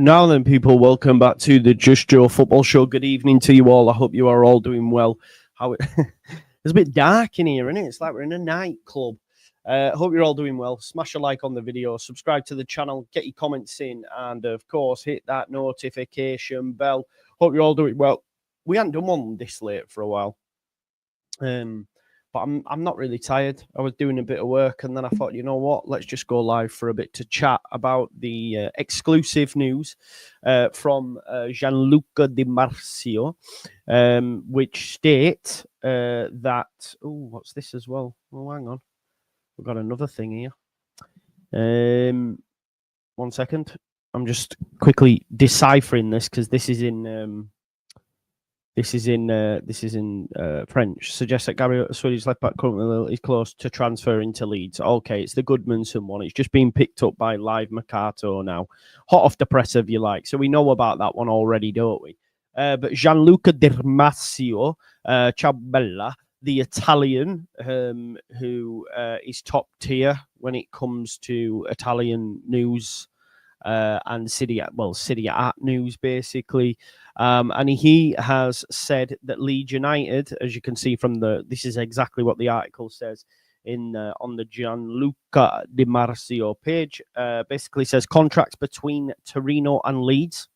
Now then, people, welcome back to the Just Joe Football Show. Good evening to you all. I hope you are all doing well. It's a bit dark in here, isn't it? It's like we're in a nightclub. Hope you're all doing well. Smash a like on the video, subscribe to the channel, get your comments in, and of course, hit that notification bell. Hope you're all doing well. We hadn't done one this late for a while. But I'm not really tired. I was doing a bit of work, and then I thought, you know what? Let's just go live for a bit to chat about the exclusive news from Gianluca Di Marzio, which state that... Oh, what's this as well? Oh, hang on. We've got another thing here. 1 second. I'm just quickly deciphering this because this is in... This is in French. Suggests that Gary Swedish left back currently is close to transferring to Leeds. Okay, it's the Goodmanson one. It's just been picked up by Live Mercato now. Hot off the press, if you like. So we know about that one already, don't we? But Gianluca Di Marzio, ciao bella, the Italian, who is top tier when it comes to Italian news and Serie A news, basically. And he has said that Leeds United, as you can see from this is exactly what the article says on the Gianluca Di Marzio page. Basically says contracts between Torino and Leeds.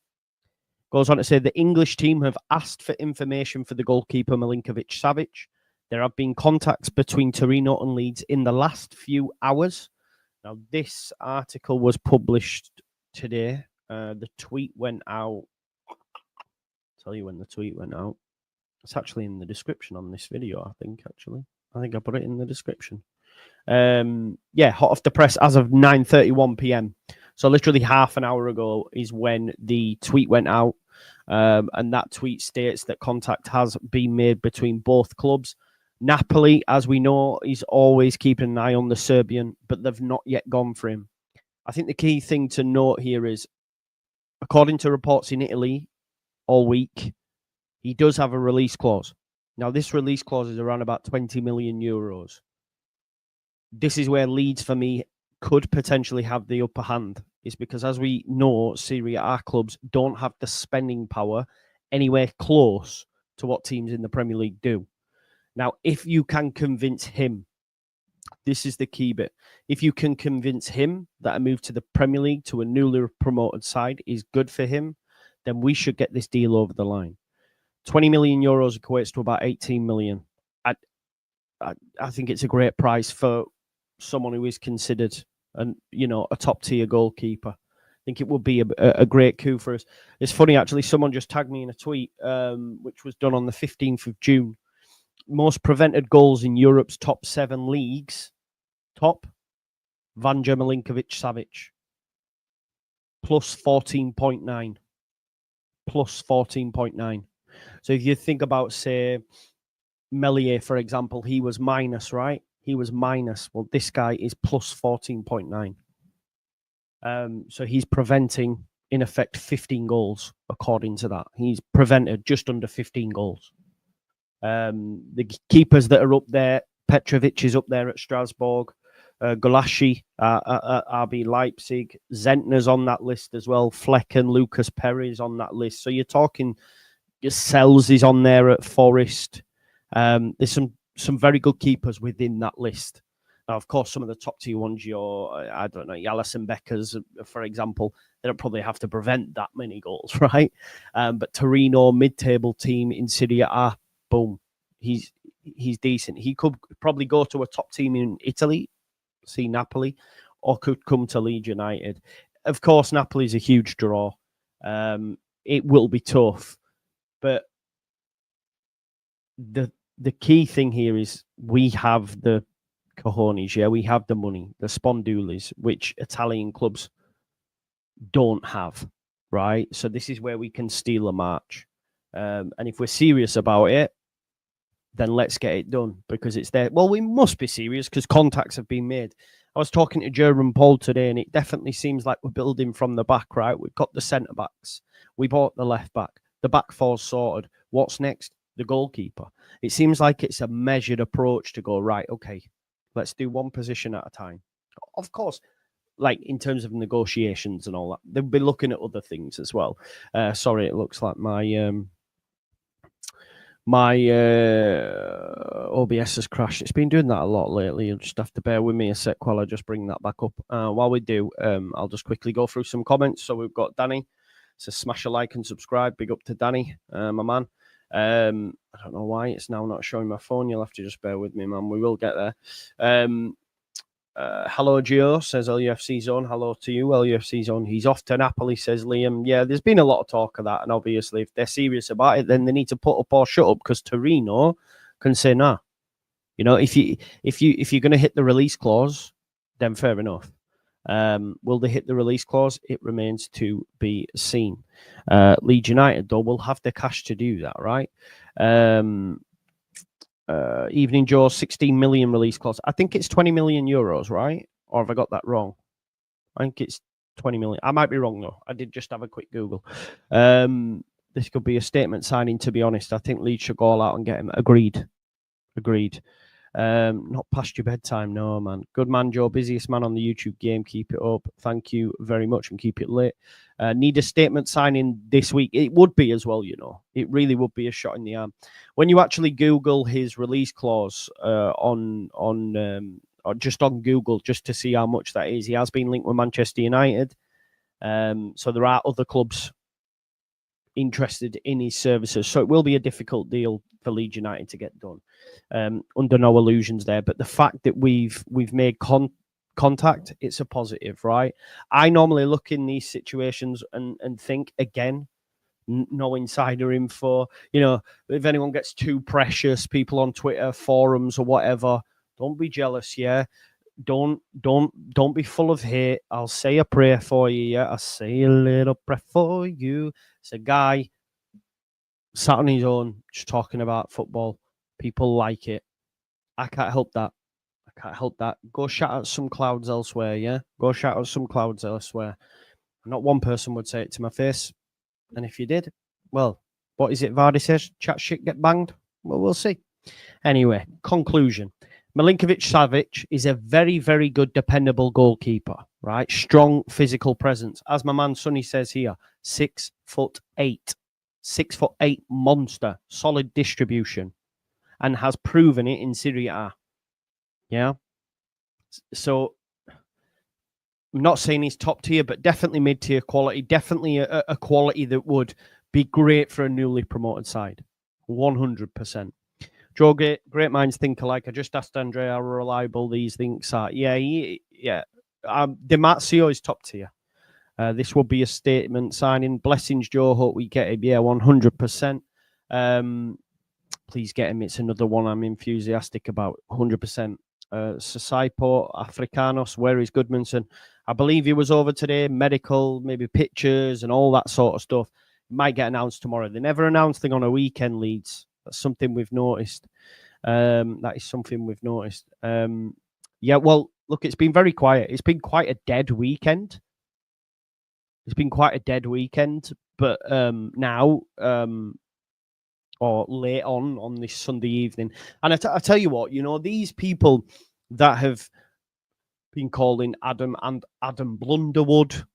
Goes on to say the English team have asked for information for the goalkeeper Milinković-Savić. There have been contacts between Torino and Leeds in the last few hours. Now, this article was published today. The tweet went out. Tell you when the tweet went out. It's actually in the description on this video, I think I put it in the description. Yeah, hot off the press as of 9:31 p.m. So literally half an hour ago is when the tweet went out. And that tweet states that contact has been made between both clubs. Napoli, as we know, is always keeping an eye on the Serbian, but they've not yet gone for him. I think the key thing to note here is, according to reports in Italy, all week, he does have a release clause. Now, this release clause is around about 20 million euros. This is where Leeds, for me, could potentially have the upper hand. Is because, as we know, Serie A clubs don't have the spending power anywhere close to what teams in the Premier League do. Now, if you can convince him, this is the key bit. If you can convince him that a move to the Premier League to a newly promoted side is good for him, then we should get this deal over the line. 20 million euros equates to about 18 million. I think it's a great price for someone who is considered a top tier goalkeeper. I think it would be a great coup for us. It's funny, actually, someone just tagged me in a tweet, which was done on the 15th of June. Most prevented goals in Europe's top 7 leagues. Top, Vanja Milinković-Savić. Plus 14.9. Plus 14.9. So if you think about, say, Melier, for example, he was minus, right? He was minus. Well, this guy is plus 14.9. So he's preventing, in effect, 15 goals, according to that. He's prevented just under 15 goals. The keepers that are up there, Petrovic is up there at Strasbourg. Golashi, RB Leipzig. Zentner's on that list as well. Flecken, Lucas Perez on that list. So you're talking, Sells is on there at Forest. There's some very good keepers within that list. Now, of course, some of the top tier ones, I don't know, Alisson Beckers, for example, they don't probably have to prevent that many goals, right? But Torino, mid-table team in Serie A, boom, he's decent. He could probably go to a top team in Italy, see Napoli, or could come to Leeds United. Of course, Napoli's a huge draw. It will be tough, but the key thing here is we have the cojones, yeah, we have the money, the spondulis, which Italian clubs don't have, right? So this is where we can steal a match. And if we're serious about it, then let's get it done because it's there. Well, we must be serious because contacts have been made. I was talking to Jerome Paul today, and it definitely seems like we're building from the back, right? We've got the centre-backs. We bought the left-back. The back four's sorted. What's next? The goalkeeper. It seems like it's a measured approach to go, right, okay, let's do one position at a time. Of course, like in terms of negotiations and all that. They'll be looking at other things as well. Sorry, it looks like my OBS has crashed. It's been doing that a lot lately. You'll just have to bear with me a sec while I just bring that back up. While we do, I'll just quickly go through some comments. So we've got Danny. So smash a like and subscribe. Big up to Danny, my man. I don't know why it's now not showing my phone. You'll have to just bear with me, man. We will get there. Hello, Gio, says LUFC Zone. Hello to you, LUFC Zone. He's off to Napoli, says Liam. Yeah, there's been a lot of talk of that. And obviously, if they're serious about it, then they need to put up or shut up, because Torino can say, nah. You know, if you're going to hit the release clause, then fair enough. Will they hit the release clause? It remains to be seen. Leeds United, though, will have the cash to do that, right? Evening Joe, 16 million release clause. I think it's 20 million euros, right? Or have I got that wrong? I think it's 20 million. I might be wrong, though. I did just have a quick Google. This could be a statement signing, to be honest. I think Leeds should go all out and get him. Agreed. Not past your bedtime, no, man. Good man, Joe. Busiest man on the YouTube game. Keep it up. Thank you very much, and keep it lit. Need a statement signing this week. It would be as well, you know. It really would be a shot in the arm. When you actually Google his release clause or just on Google, just to see how much that is, he has been linked with Manchester United. So there are other clubs interested in his services. So it will be a difficult deal for Leeds United to get done. Under no illusions there. But the fact that we've made contact, it's a positive, right? I normally look in these situations and think, again, no insider info. You know, if anyone gets too precious, people on Twitter, forums or whatever, don't be jealous, yeah? Don't be full of hate. I'll say a prayer for you, yeah? I'll say a little prayer for you. It's a guy sat on his own, just talking about football. People like it. I can't help that. Go shout out some clouds elsewhere, yeah? Go shout out some clouds elsewhere. Not one person would say it to my face. And if you did, well, what is it Vardy says? Chat shit, get banged? Well, we'll see. Anyway, conclusion. Milinković-Savić is a very, very good, dependable goalkeeper, right? Strong physical presence. As my man Sonny says here, 6'8". 6'8" monster, solid distribution, and has proven it in Serie A. Yeah. So I'm not saying he's top tier, but definitely mid tier quality. Definitely a quality that would be great for a newly promoted side. 100%. Joe, great minds think alike. I just asked Andre how reliable these things are. Yeah. Di Marzio is top tier. This will be a statement signing. Blessings, Joe. Hope we get him. Yeah, 100%. Please get him. It's another one I'm enthusiastic about. 100%. Sasaipo, Africanos, where is Goodmanson? I believe he was over today. Medical, maybe pictures and all that sort of stuff. It might get announced tomorrow. They never announce things on a weekend, Leeds. That's something we've noticed. That is something we've noticed. Yeah, well, look, it's been very quiet. It's been quite a dead weekend. But now, or late on this Sunday evening. And I tell you what, you know, these people that have been calling Adam Blunderwood,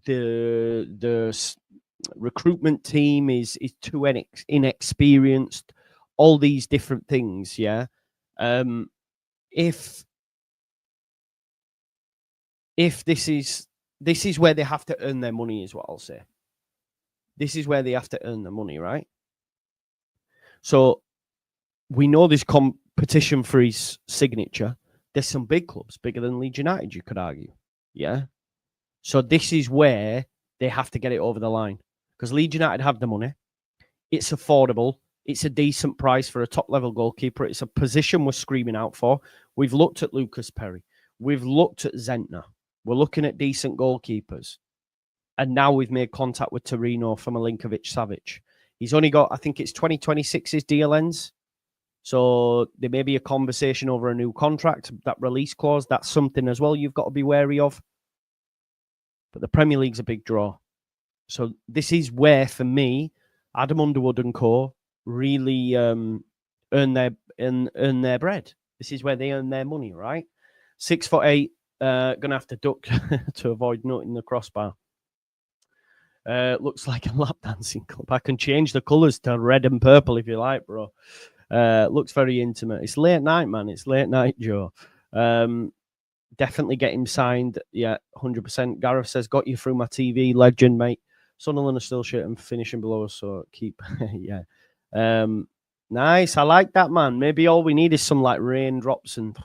the recruitment team is too inexperienced, all these different things, yeah. If this is where they have to earn their money, is what I'll say. This is where they have to earn the money, right? So we know there's competition for his signature. There's some big clubs, bigger than Leeds United, you could argue. Yeah. So this is where they have to get it over the line. Because Leeds United have the money. It's affordable. It's a decent price for a top-level goalkeeper. It's a position we're screaming out for. We've looked at Lucas Perry. We've looked at Zentner. We're looking at decent goalkeepers. And now we've made contact with Torino for Milinković-Savić. He's only got, I think it's 2026 his deal ends. So there may be a conversation over a new contract. That release clause, that's something as well you've got to be wary of. But the Premier League's a big draw. So this is where, for me, Adam Underwood and co. really earn their bread. This is where they earn their money, right? 6'8", Gonna have to duck to avoid nutting the crossbar. Looks like a lap dancing club. I can change the colours to red and purple if you like, bro. Looks very intimate. It's late night, man. It's late night, Joe. Definitely get him signed. Yeah, 100%. Gareth says, got you through my TV. Legend, mate. Sunderland are still shit and finishing below us, so keep... yeah. Nice. I like that, man. Maybe all we need is some, like, raindrops and...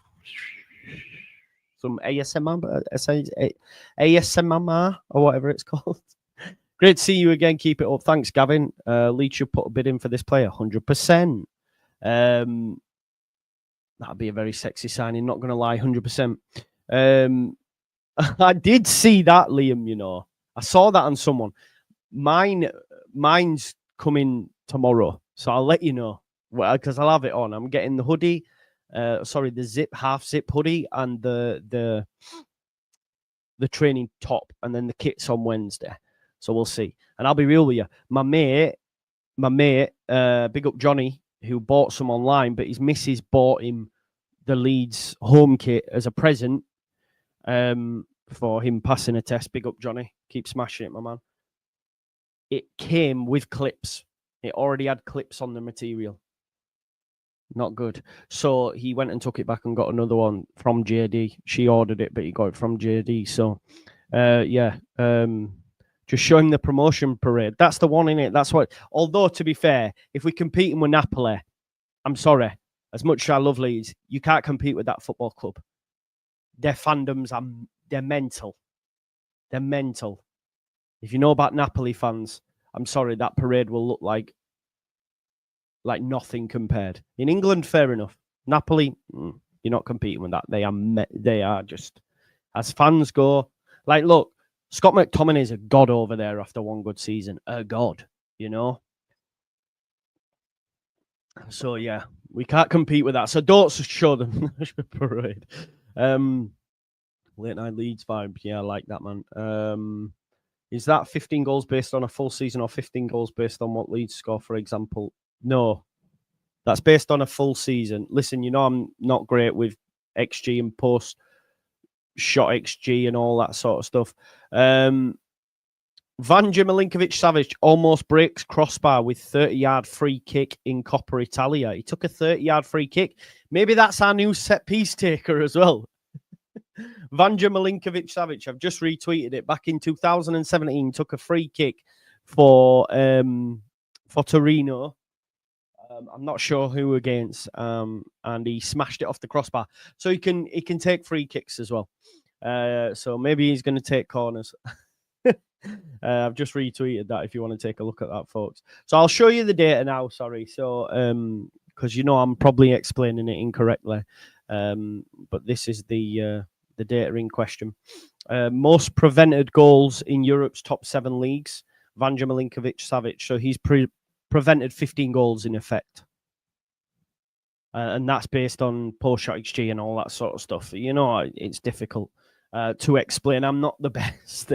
some ASMR or whatever it's called. Great to see you again. Keep it up. Thanks, Gavin. Leeds should put a bid in for this player. 100%. That'd be a very sexy signing. Not going to lie. 100%. I did see that, Liam, you know. I saw that on someone. Mine's coming tomorrow. So I'll let you know. Because I'll have it on. I'm getting the hoodie. The half zip hoodie and the training top, and then the kit's on Wednesday. So we'll see. And I'll be real with you. My mate, big up Johnny, who bought some online, but his missus bought him the Leeds home kit as a present for him passing a test. Big up Johnny. Keep smashing it, my man. It came with clips. It already had clips on the material. Not good. So he went and took it back and got another one from JD. She ordered it, but he got it from JD. So, just show him the promotion parade. That's the one, innit? That's what... Although, to be fair, if we're competing with Napoli, I'm sorry, as much as I love Leeds, you can't compete with that football club. Their fandoms, they're mental. They're mental. If you know about Napoli fans, I'm sorry, that parade will look like nothing compared. In England, fair enough. Napoli, you're not competing with that. They are just, as fans go, like, look, Scott McTominay is a god over there after one good season. A god, you know? So, yeah, we can't compete with that. So don't show them the parade. Late night Leeds vibe. Yeah, I like that, man. Is that 15 goals based on a full season or 15 goals based on what Leeds score, for example? No, that's based on a full season. Listen, you know I'm not great with XG and post shot XG and all that sort of stuff. Vanja Milinković-Savić almost breaks crossbar with 30-yard free kick in Coppa Italia. He took a 30-yard free kick. Maybe that's our new set-piece taker as well. Vanja Milinković-Savić, I've just retweeted it. Back in 2017, took a free kick for Torino. I'm not sure who against, and he smashed it off the crossbar. So he can take free kicks as well. So maybe he's going to take corners. I've just retweeted that if you want to take a look at that, folks. So I'll show you the data now. Sorry, so because you know I'm probably explaining it incorrectly, but this is the data in question. Most prevented goals in Europe's top 7 leagues. Vanja Milinković-Savić. So he's prevented 15 goals in effect. And that's based on post-shot XG and all that sort of stuff. You know, it's difficult to explain. I'm not the best.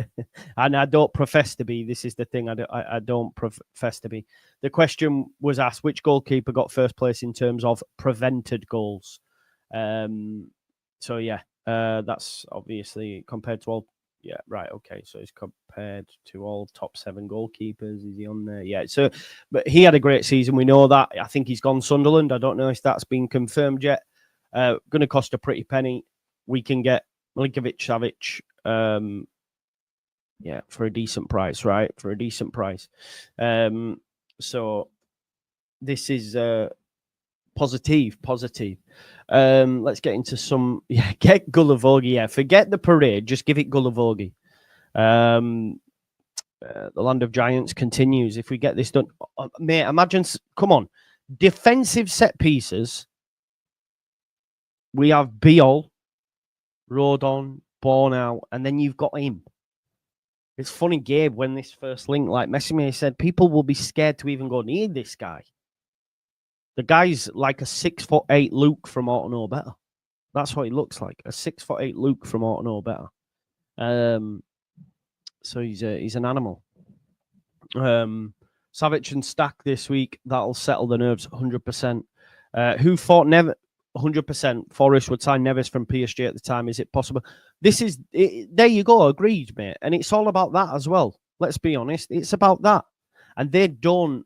And I don't profess to be. This is the thing. I don't profess to be. The question was asked, which goalkeeper got first place in terms of prevented goals? So, yeah, that's obviously compared to all. Yeah, right. Okay. So he's compared to all top 7 goalkeepers. Is he on there? Yeah. So, but he had a great season. We know that. I think he's gone Sunderland. I don't know if that's been confirmed yet. Going to cost a pretty penny. We can get Milinković-Savić, yeah, for a decent price, right? For a decent price. So this is positive. Let's get into some. Yeah, get Gulavogi. Yeah, forget the parade. Just give it Gulavogi. The Land of Giants continues. If we get this done, mate, imagine. Come on, defensive set pieces. We have Biol, Rodon, Bornau, and then you've got him. It's funny, Gabe, when this first link, like Messi said, people will be scared to even go near this guy. The guy's like a 6'8" Luke from Ought to Know Better. That's what he looks like, a 6'8" Luke from Ought to Know Better. So he's an animal. Savic and Stack this week, that'll settle the nerves 100%. Who thought 100%. Forest would sign Neves from PSG at the time. Is it possible? There you go. Agreed, mate. And it's all about that as well. Let's be honest. It's about that. And they don't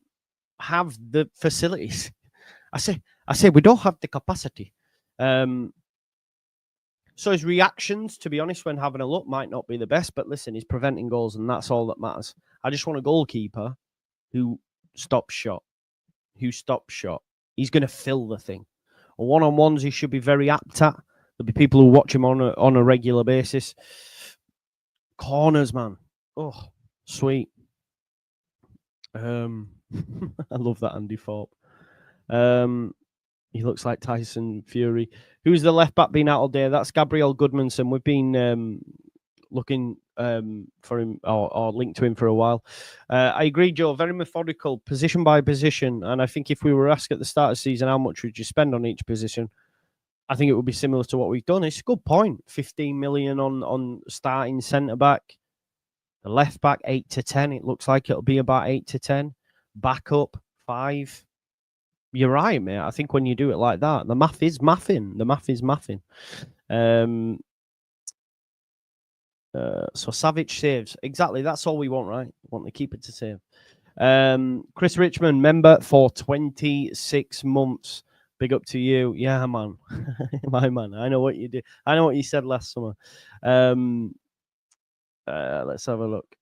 have the facilities. I say we don't have the capacity. So his reactions, to be honest, when having a look, might not be the best. But listen, he's preventing goals, and that's all that matters. I just want a goalkeeper who stops shot. He's going to fill the thing. One-on-ones he should be very apt at. There'll be people who watch him on a regular basis. Corners, man. Oh, sweet. I love that Andy Thorpe. He looks like Tyson Fury. Who's the left back been out all day? That's Gabriel Goodmanson. We've been looking for him or linked to him for a while. I agree, Joe. Very methodical, position by position. And I think if we were asked at the start of the season how much would you spend on each position, I think it would be similar to what we've done. It's a good point. 15 million on starting centre back. The left back 8 to 10. It looks like it'll be about 8 to 10. Backup 5. You're right, mate. I think when you do it like that, the math is mathing. So Savic saves. Exactly. That's all we want, right? We want the keeper to save. Chris Richmond, member for 26 months. Big up to you. Yeah, man. My man. I know what you did. I know what you said last summer. Let's have a look.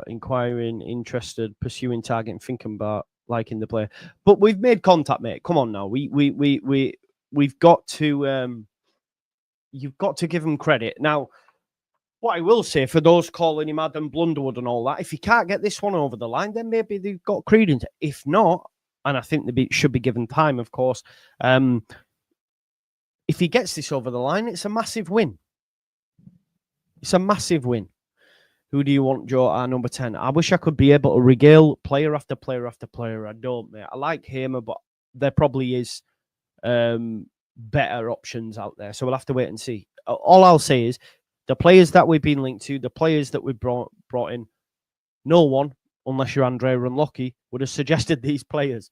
Inquiring, interested, pursuing, targeting, thinking about liking the player. But we've made contact, mate. Come on now. We've got to you've got to give him credit. Now, what I will say for those calling him Adam Blunderwood and all that, if he can't get this one over the line, then maybe they've got credence. If not, and I think they should be given time, of course. If he gets this over the line, it's a massive win. It's a massive win. Who do you want, Joe? Our number 10. I wish I could be able to regale player after player after player. I don't, mate. I like Hamer, but there probably is better options out there. So we'll have to wait and see. All I'll say is the players that we've been linked to, the players that we've brought in, no one, unless you're Andrea Unlucky, would have suggested these players.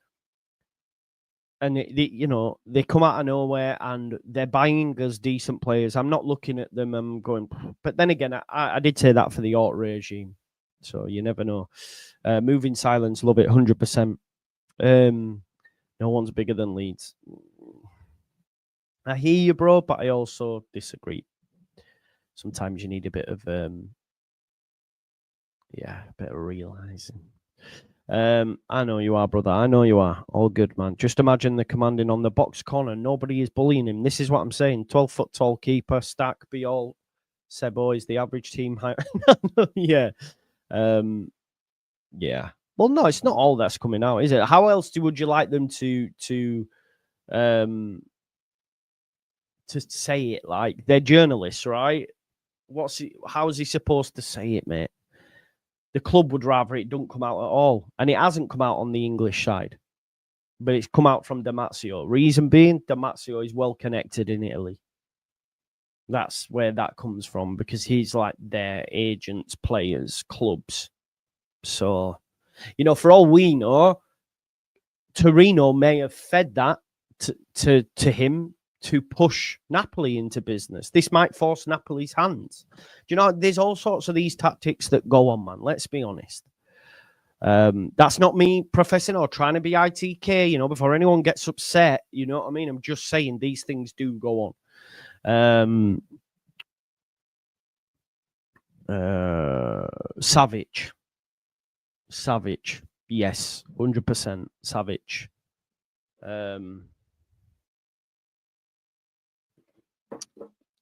And, they come out of nowhere and they're buying us decent players. I'm not looking at them and going... But then again, I did say that for the Ort regime. So you never know. Moving silence, love it, 100%. No one's bigger than Leeds. I hear you, bro, but I also disagree. Sometimes you need a bit of... a bit of realising. I know you are, brother. I know you are. All good, man. Just imagine the commanding on the box corner. Nobody is bullying him. This is what I'm saying. 12-foot tall keeper, stack, be all. Sebo is the average team height. Yeah. Yeah. Well, no, it's not all that's coming out, is it? How else would you like them to say it? Like, they're journalists, right? How is he supposed to say it, mate? The club would rather it don't come out at all. And it hasn't come out on the English side. But it's come out from Damasio. Reason being, Damasio is well connected in Italy. That's where that comes from. Because he's like their agents, players, clubs. So, for all we know, Torino may have fed that to him to push Napoli into business. This might force Napoli's hands. There's all sorts of these tactics that go on, man. Let's be honest. That's not me professing or trying to be ITK, before anyone gets upset. You know what I mean? I'm just saying these things do go on. Savic. Yes, 100% Savic.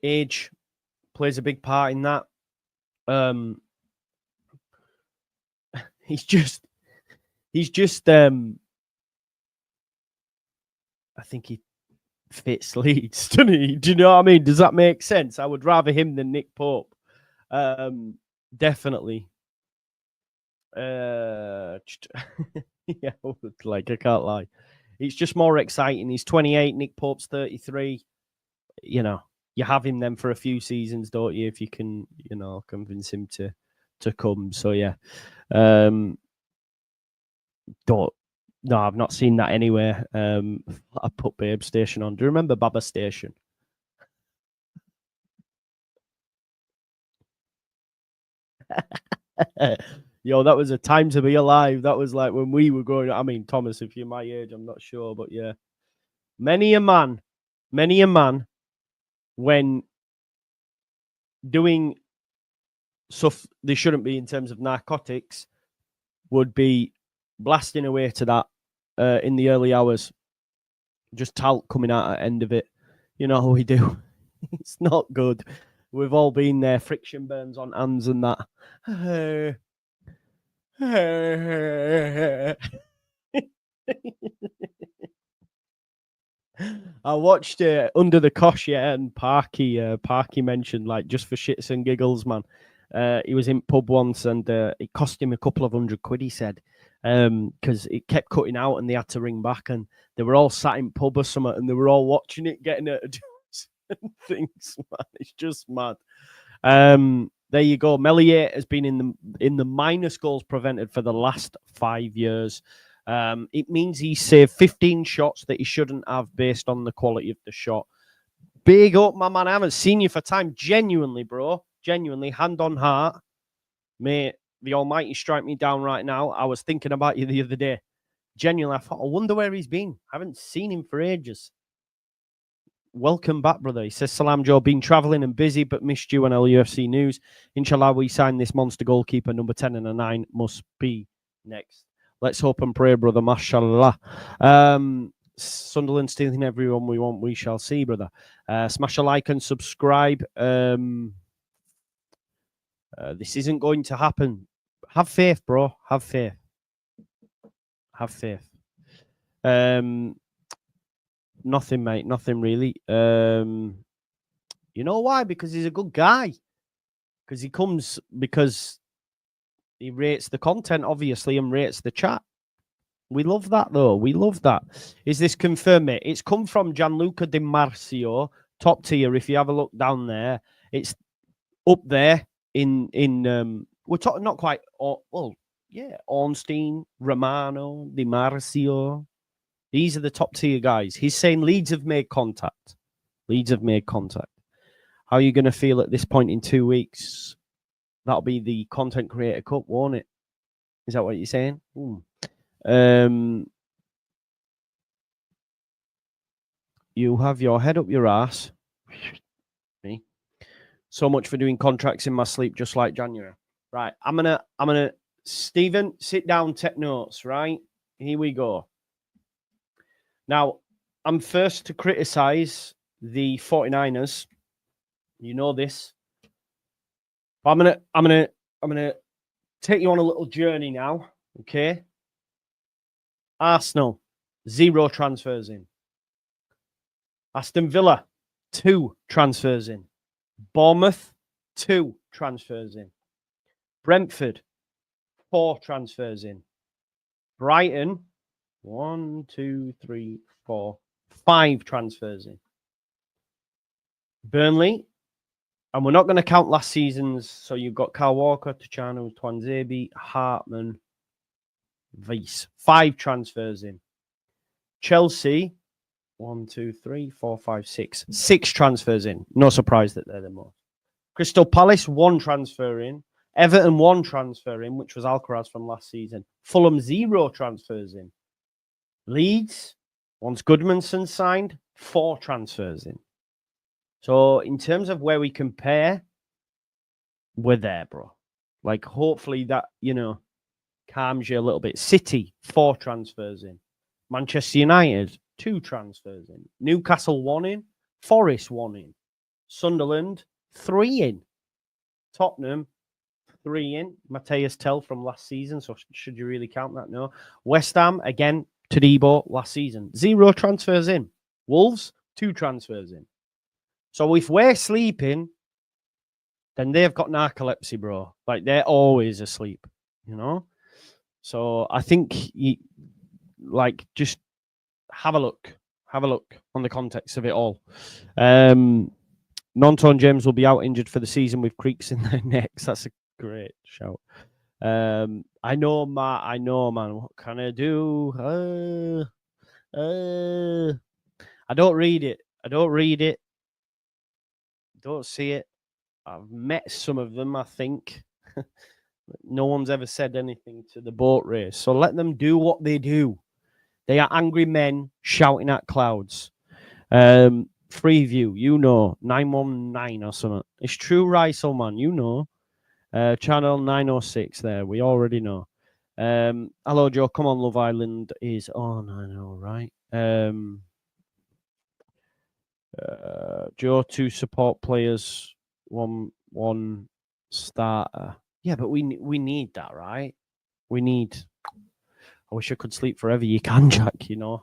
Age plays a big part in that. He's just I think he fits Leeds, doesn't he? Do you know what I mean? Does that make sense? I would rather him than Nick Pope. Definitely. Yeah, like I can't lie. It's just more exciting. He's 28, Nick Pope's 33. You have him then for a few seasons, don't you? If you can, convince him to come. So yeah. No, I've not seen that anywhere. I put Babe Station on. Do you remember Baba Station? Yo, that was a time to be alive. That was like when we were growing up. I mean, Thomas, if you're my age, I'm not sure, but yeah. Many a man, when doing stuff they shouldn't be in terms of narcotics, would be blasting away to that in the early hours. Just talc coming out at the end of it. You know how we do. It's not good. We've all been there. Friction burns on hands and that. I watched Under the Cosh, yeah, and Parky mentioned, like, just for shits and giggles, man. He was in pub once and it cost him a couple of £100, he said, because it kept cutting out and they had to ring back, and they were all sat in pub or something and they were all watching it, getting it and things, man. It's just mad. There you go. Melier has been in the minus goals prevented for the last 5 years. It means he saved 15 shots that he shouldn't have based on the quality of the shot. Big up, my man. I haven't seen you for time. Genuinely, bro. Genuinely, hand on heart. May the Almighty strike me down right now. I was thinking about you the other day. Genuinely, I thought, I wonder where he's been. I haven't seen him for ages. Welcome back, brother. He says, Salam, Joe. Been traveling and busy, but missed you on LUFC news. Inshallah, we sign this monster goalkeeper. Number 10 and a 9 must be next. Let's hope and pray, brother. Mashallah. Sunderland stealing everyone we want. We shall see, brother. Smash a like and subscribe. This isn't going to happen. Have faith, bro. Have faith. Have faith. Nothing, mate. Nothing really. You know why? Because he's a good guy. Because he rates the content, obviously, and rates the chat. We love that, though. We love that. Is this confirmed, mate? It's come from Gianluca Di Marcio, top tier. If you have a look down there, it's up there in we're talking not quite, well, yeah, Ornstein, Romano, Di Marcio. These are the top tier guys. He's saying Leeds have made contact. Leeds have made contact. How are you going to feel at this point in 2 weeks? That'll be the Content Creator Cup, won't it? Is that what you're saying? You have your head up your ass. Me. So much for doing contracts in my sleep, just like January. Right, I'm gonna. Stephen, sit down, take notes. Right, here we go. Now, I'm first to criticize the 49ers. You know this. I'm gonna take you on a little journey now. Okay. Arsenal, 0 transfers in. Aston Villa, 2 transfers in. Bournemouth, 2 transfers in. Brentford, 4 transfers in. Brighton, 1, 2, 3, 4, 5 transfers in. Burnley, and we're not going to count last season's. So you've got Kyle Walker, Tuchano, Twanzebe, Hartman, Weiss. 5 transfers in. Chelsea, 1, 2, 3, 4, 5, 6. 6 transfers in. No surprise that they're the most. Crystal Palace, 1 transfer in. Everton, 1 transfer in, which was Alcaraz from last season. Fulham, 0 transfers in. Leeds, once Goodmanson signed, 4 transfers in. So in terms of where we compare, we're there, bro. Like, hopefully that, calms you a little bit. City, 4 transfers in. Manchester United, 2 transfers in. Newcastle, 1 in. Forest, 1 in. Sunderland, 3 in. Tottenham, 3 in. Mateus Tell from last season. So should you really count that? No. West Ham, again, Todibo last season. 0 transfers in. Wolves, 2 transfers in. So if we're sleeping, then they've got narcolepsy, bro. Like, they're always asleep, So I think, just have a look. Have a look on the context of it all. Non-Tone James will be out injured for the season with creaks in their necks. That's a great shout. I know, man. What can I do? I don't read it. Don't see it. I've met some of them, I think. No one's ever said anything to the boat race. So let them do what they do. They are angry men shouting at clouds. Freeview, 919 or something. It's true, Reiselman, channel 906 there. We already know. Hello, Joe. Come on, Love Island is on. I know, right? Joe, 2 support players, one starter. Yeah, but we need that, right? We need. I wish I could sleep forever. You can, Jack. You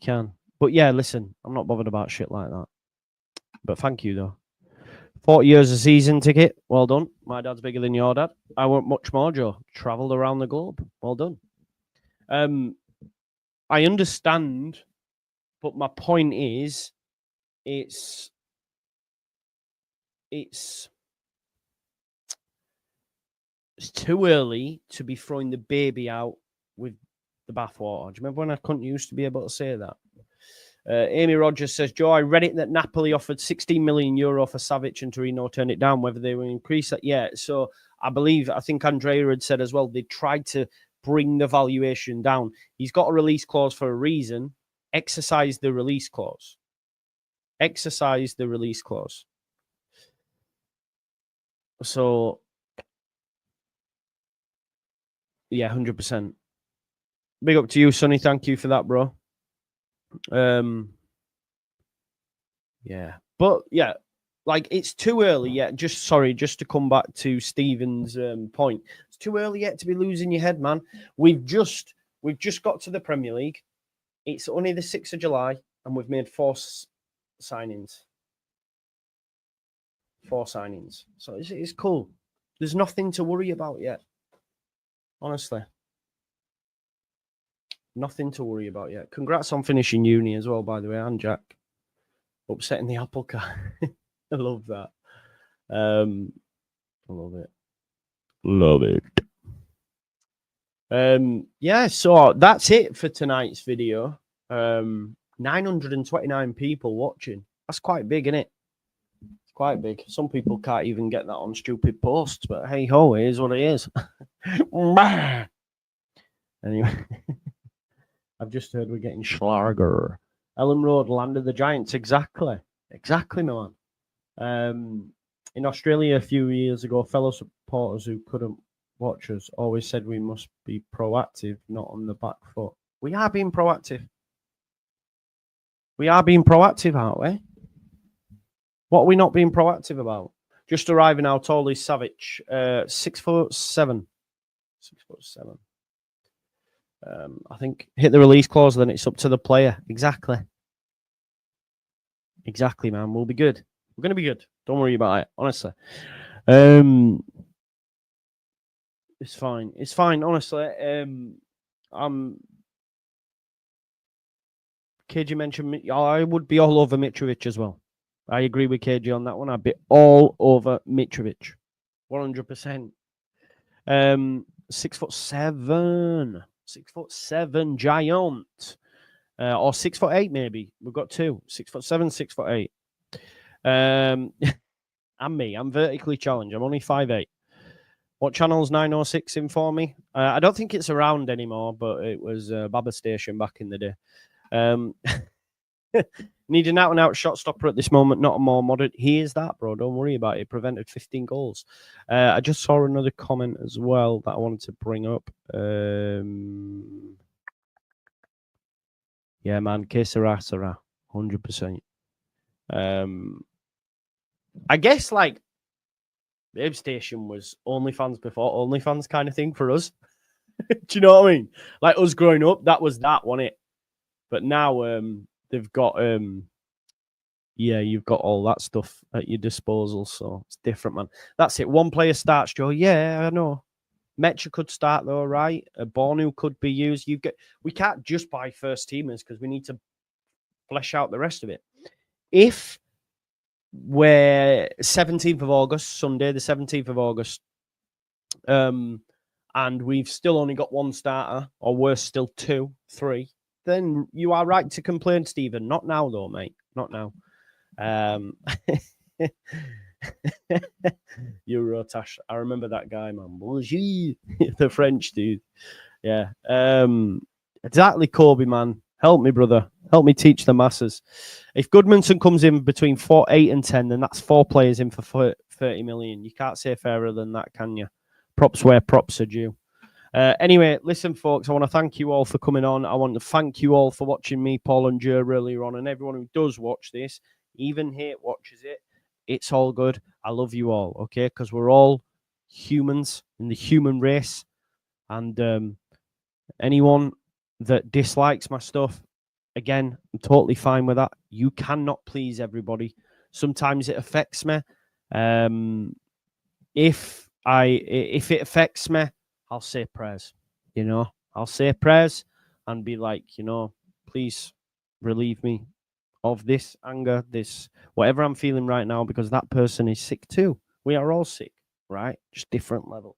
can. But yeah, listen, I'm not bothered about shit like that. But thank you though. 40 years a season ticket. Well done. My dad's bigger than your dad. I want much more, Joe. Travelled around the globe. Well done. I understand, but my point is, it's too early to be throwing the baby out with the bathwater. Do you remember when I couldn't used to be able to say that? Amy Rogers says, Joe, I read it that Napoli offered 16 million euro for Savic and Torino turned it down, whether they will increase that. Yeah, so I think Andrea had said as well, they tried to bring the valuation down. He's got a release clause for a reason. Exercise the release clause. So, yeah, 100%. Big up to you, Sonny. Thank you for that, bro. Yeah, but yeah, like it's too early yet. Just to come back to Stephen's point. It's too early yet to be losing your head, man. We've just got to the Premier League. It's only the 6th of July, and we've made 4 signings. 4 signings. So it's cool. There's nothing to worry about yet. Honestly. Nothing to worry about yet. Congrats on finishing uni as well, by the way, and Jack. Upsetting the apple cart. I love that. I love it. Love it. Yeah, so that's it for tonight's video. 929 people watching. That's quite big, isn't it? It's quite big. Some people can't even get that on stupid posts, but hey ho, it is what it is. Anyway. I've just heard we're getting Schlager. Ellen Road, Land of the Giants. Exactly, my man. In Australia a few years ago, fellow supporters who couldn't watch us always said we must be proactive, not on the back foot. We are being proactive. Aren't we? What are we not being proactive about? Just arriving, how tall is Savic? 6'7". 6'7". I think hit the release clause, then it's up to the player. Exactly, man. We'll be good. We're going to be good. Don't worry about it, honestly. It's fine. Honestly. KG mentioned me. I would be all over Mitrovic as well. I agree with KG on that one. I'd be all over Mitrovic. 100%. 6'7". 6'7" giant, or 6'8" maybe. We've got 2. 6'7", 6'8". And me, I'm vertically challenged. I'm only 5'8". What channel's 906 in for me? I don't think it's around anymore, but it was Baba Station back in the day. Need an out-and-out shot stopper at this moment, not a more moderate. He is that, bro. Don't worry about it. Prevented 15 goals. I just saw another comment as well that I wanted to bring up. Yeah, man. Que sera, 100%. I guess, like, Babe Station was OnlyFans before OnlyFans kind of thing for us. Do you know what I mean? Like, us growing up, that was that, wasn't it? But now, they've got, yeah, you've got all that stuff at your disposal, so it's different, man. That's it. One player starts, Joe. Yeah, I know. Mecha could start though, right? Bornu could be used. We can't just buy first teamers because we need to flesh out the rest of it. If we're 17th of August, Sunday, the 17th of August, and we've still only got one starter, or worse still 2, 3, then you are right to complain, Stephen. Not now, though, mate. Not now. Eurotash. I remember that guy, man. The French dude. Yeah. Exactly, Kobe, man. Help me, brother. Help me teach the masses. If Goodmanson comes in between 8 and 10, then that's 4 players in for 30 million. You can't say fairer than that, can you? Props where props are due. Anyway, listen, folks, I want to thank you all for coming on. I want to thank you all for watching me, Paul and Joe, earlier on, and everyone who does watch this, even watches it. It's all good. I love you all, okay? Because we're all humans in the human race. And anyone that dislikes my stuff, again, I'm totally fine with that. You cannot please everybody. Sometimes it affects me. If it affects me, I'll say prayers. You know, I'll say prayers and be like, you know, please relieve me of this anger, this whatever I'm feeling right now, because that person is sick too. We are all sick, right? Just different levels.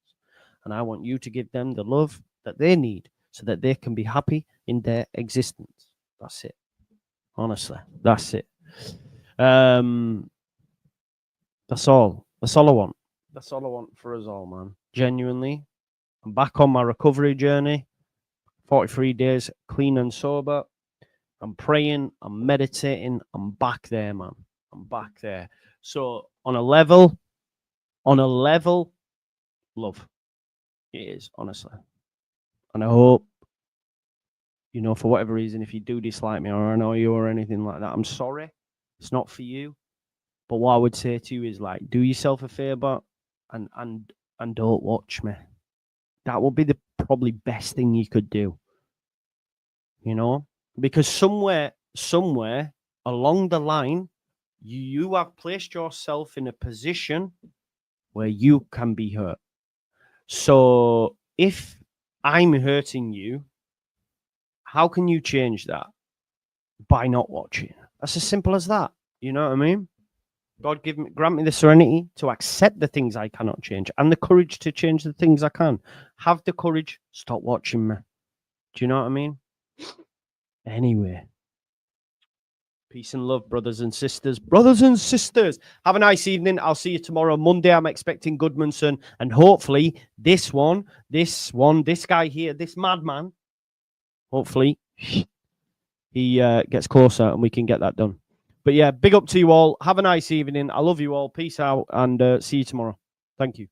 And I want you to give them the love that they need so that they can be happy in their existence. That's it. Honestly, that's it. That's all. That's all I want. That's all I want for us all, man. Genuinely, I'm back on my recovery journey. 43 days clean and sober. I'm praying, I'm meditating, I'm back there, man. I'm back there. So on a level, love. It is, honestly. And I hope, you know, for whatever reason, if you do dislike me or annoy you or anything like that, I'm sorry. It's not for you. But what I would say to you is, like, do yourself a favor and don't watch me. That would be the probably best thing you could do. You know? Because somewhere along the line, you have placed yourself in a position where you can be hurt. So if I'm hurting you, how can you change that? By not watching. That's as simple as that. You know what I mean? God grant me the serenity to accept the things I cannot change and the courage to change the things I can. Have the courage, stop watching me. Do you know what I mean? Anyway. Peace and love, brothers and sisters. Brothers and sisters, have a nice evening. I'll see you tomorrow. Monday, I'm expecting Goodmanson. And hopefully, this guy here, this madman, hopefully, he gets closer and we can get that done. But yeah, big up to you all. Have a nice evening. I love you all. Peace out and see you tomorrow. Thank you.